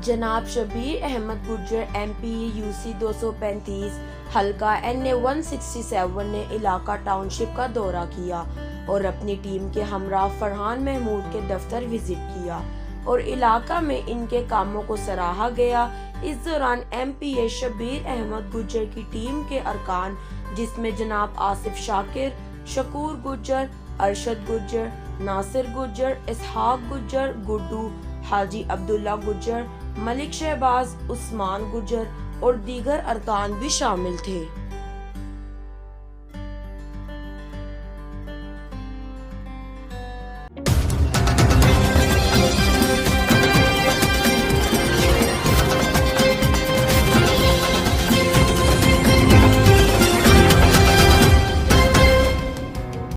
जनाब Shabir Ahmad Gurjar MP UC 235 हल्का NA 167 ने इलाका टाउनशिप का दौरा किया और अपनी टीम के हमरा फरहान महमूद के दफ्तर विजिट किया और इलाका में इनके कामों को सराहा गया। इस दौरान MPA शबीर अहमद गुर्जर की टीम के अरकान जिसमें जनाब आसिफ शाकिर, शकूर गुर्जर, अरशद गुर्जर, नासिर गुर्जर, इसहाक गुर्जर, गुड्डू, हाजी अब्दुल्ला गुर्जर, मलिक शहबाज, उस्मान गुर्जर और दीगर अरकान भी शामिल थे।